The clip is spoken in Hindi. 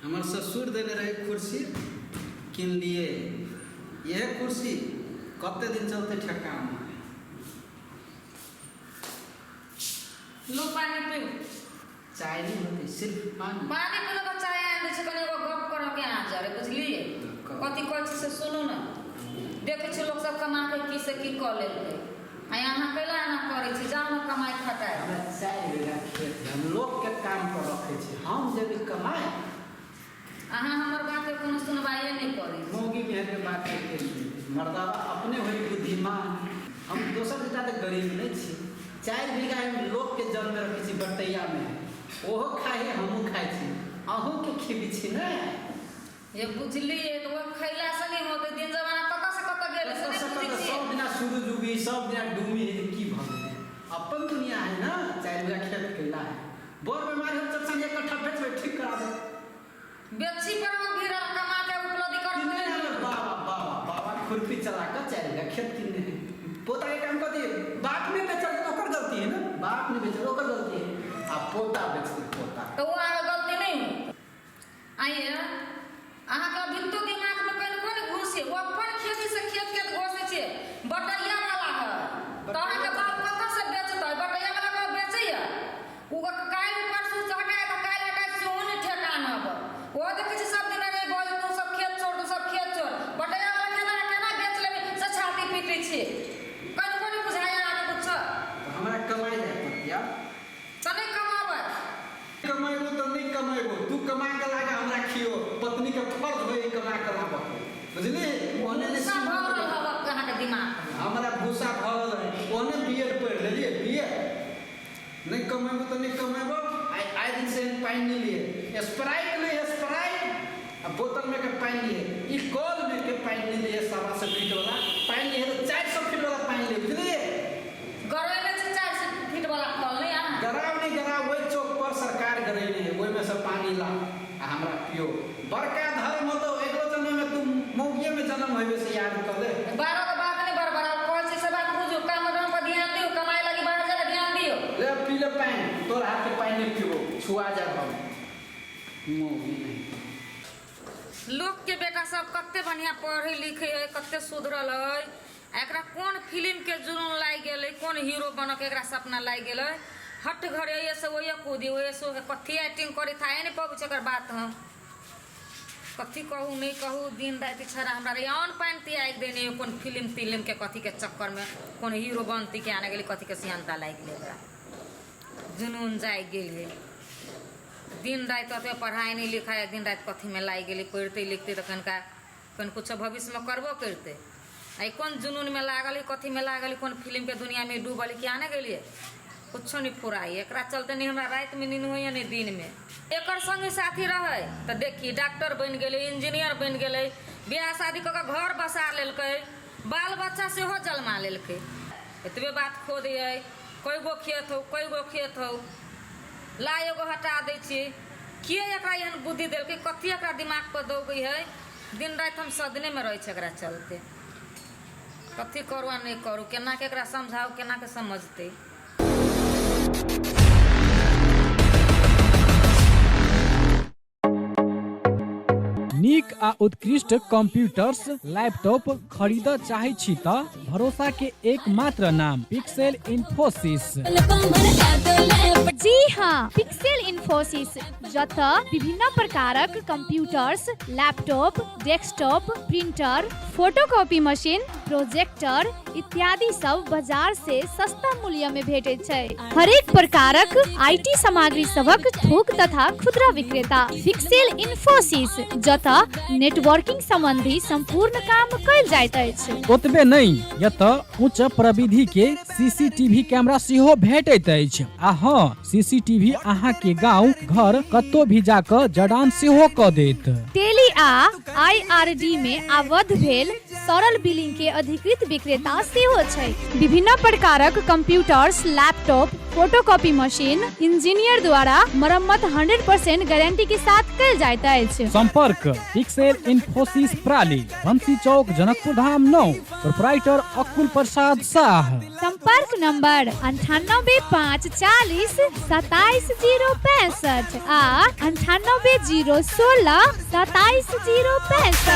हमार ससुर देने रहे कुर्सी किन लिए। यह कुर्सी कते दिन चलते ठेका में। लो पानी पियो। चाय नहीं होती, सिर्फ पानी। पानी पिलो तो चाय आने से कने एगो गप करो के आ जा रे, बुझलिए। कथि कहै छी से सुनू ना। देखे छी लोग सब कमा के की से की क लेलकै। आ यहाँ कैला ना करे छी, जाओ ना कमाई खटाई। हमरा 4 बीघा खेत है, हम लोग के काम पर रखे छी। हम जब कमाए अहाँ हमर बात के कोनो सुनवाई नहीं करी। मोगी में के बात के मर्दावा अपने होई बुद्धिमान। हम दोसर से ज्यादा गरीब नहीं छी। 4 बीघा में लोग के जन्म रखे छी बटैया में। ओहो खाए हमहू खाए छी, अहू के खिबी छी ना। ये बुझलिए तो वो खैला से नहीं होते। दिन जमाना कत से कत गेल से नहीं बुझी छी। सब दिना सूरज उगी, सब दिना डूबी की भले अपन दुनिया है ना। 4 बीघा खेत कैला है, बोर बीमारी हो चल संगे इकट्ठा बेच ठीक करा दे। बेची पर हम गिरा कमा के उपलब्धि कर दे। बाबा खुरपी चला कर 4 बीघा खेत किने पोता के काम कर दिए। बाप ने बेचल तो ओकर गलती है ना। बाप ने बेचल ओकर गलती है, आ पोता बेच दे पोता तो वो आगे गलती नहीं। आइए अहाँ का भित्तो दिमाग में कहीं कोन घुसे। वो अपन खेती से खेत के घोसे छे, बटैया वाला है। तो अहाँ के बाप कत से बेचतै? बटैया वाला का बेचैया उ काल परसों चढ़ाए तो काल हटाए सोन ठेकान अब। वो देखे छी सब दिन रे बोल तू सब खेत छोड़, तू सब खेत छोड़। बटैया वाला केना बेच लेबे से छाती पीटे छे। कहीं कोन बुझाया आगे कुछ हमरा कमाई दे पतिया। तने कमाबे कमाइबो तो नहीं कमाइबो, तू कमा के लागा हमरा खियो। पत्नी के फर्ज भई कमा के लाबो, बुझली। ओने ने सब भरल हवा अहाँ के दिमाग हमरा भूसा भरल है। ओने बीएड पढ़ लेलिए, बीएड नहीं कमाइबो तो नहीं कमाइबो। आइ दिन से पानी नहीं लिए, स्प्राइट ले स्प्राइट, अब बोतल में के पानी लिए। ई कॉल में के पानी नहीं लिए, 700 फीट वाला पानी लिए तो 400 फीट वाला पानी लिए, बुझलिए। गरई में 400 फीट वाला कॉल नहीं आ गराव नहीं गराव वही चौक पर सरकार गरई नहीं, वही में से पानी ला आ हमरा पियो। बड़का धर्म हो तो एगो जन्म में तुम मौगिए में जन्म होइबे से याद कर ले। 12 के बात नहीं बरबर कॉल से बात बुझो। काम दाम पर ध्यान दियो, कमाई लगी बाहर जाके ध्यान दियो। ले पी ले पानी, तोर हाथ के पानी नहीं पियो, छुआ जा हम मौगी नहीं। लोग के बेटा सब कते बढ़िया पढ़े लिखे है, कते सुधरल है। एकरा कौन फिल्म के जुनून लाग गेलै, कौन हीरो बन के एकरा सपना लाग गेलै। हट घरे ये से ओए कूदी ओए सो कथी एक्टिंग करे था नहीं पहुंच कर बात हम कथी कहूँ नहीं कहूँ। दिन रात छड़ा हमरा रे ऑन पैंती आग देने कौन फिल्म के कथी के चक्कर में कौन हीरो बनती के आने गेली, कथी के सियानता लाग गेलै। एकरा जुनून जाग गेलै। दिन रात ओते पढ़ाई नहीं लिखाई, दिन रात कथी में लाग गेली। पढ़ते लिखते तो कनका कौन कुछ भविष्य में करबो करते। आई कौन जुनून में लागल, कथी में लागल, कौन फिल्म के दुनिया में डूबल कि आने गेलिए कुछो नहीं फुराई। एकरा चलते नहीं हमरा रात में नींद होइए नहीं दिन में। एकर संगी साथी रहे तो देखी डॉक्टर बन गेलै, इंजीनियर बन गेलै, बियाह शादी कऽ के घर बसा लेलकै, बाल बच्चा सेहो जन्मा लेलकै। एतबे बात खो दिए कई गो खेत हो ला एगो हटा दै छियै। के एकरा एहन बुद्धि देलकै, कथी एकरा दिमाग पर दौगै है। दिन रात हम सदने में रहै छै एकरा चलते। कथी करू आ नहीं करू, केना के एकरा समझाऊ, केना के समझते। नीक आ उत्कृष्ट कंप्यूटर्स लैपटॉप खरीद चाहे छी त भरोसा के एकमात्र नाम पिक्सेल इन्फोसिस। जी हाँ, पिक्सेल इन्फोसिस जतऽ विभिन्न प्रकारक computers, laptop, desktop, printer, photocopy machine, projector इत्यादि सब बाजार से सस्ता मूल्य में भेटै छै। हरेक प्रकारक आईटी सामग्री सबक थोक तथा खुदरा विक्रेता पिक्सेल इन्फोसिस जतऽ नेटवर्किंग संबंधी संपूर्ण काम कयल जाइत अछि। ओतबे नहीं, यतऽ उच्च प्रविधि के सीसीटीवी कैमरा सेहो भेटैत अछि। आ हाँ, सीसीटीवी अहाँ के गांव घर कतौ भी जाकर जड़ान सेहो क देत। टेली आ आईआरडी में आबद्ध भेल सरल बिलिंग के अधिकृत विक्रेता सेहो छै। विभिन्न प्रकारक computers, laptop, photocopy machine engineer द्वारा मरम्मत 100% गारंटी के साथ कल जाइत अछि। संपर्क पिक्सेल इन्फोसिस प्राली, बंसी चौक, जनकपुर धाम 9, प्रोप्राइटर अकुल प्रसाद शाह। संपर्क नंबर 9854 27065 आ 9801 2765।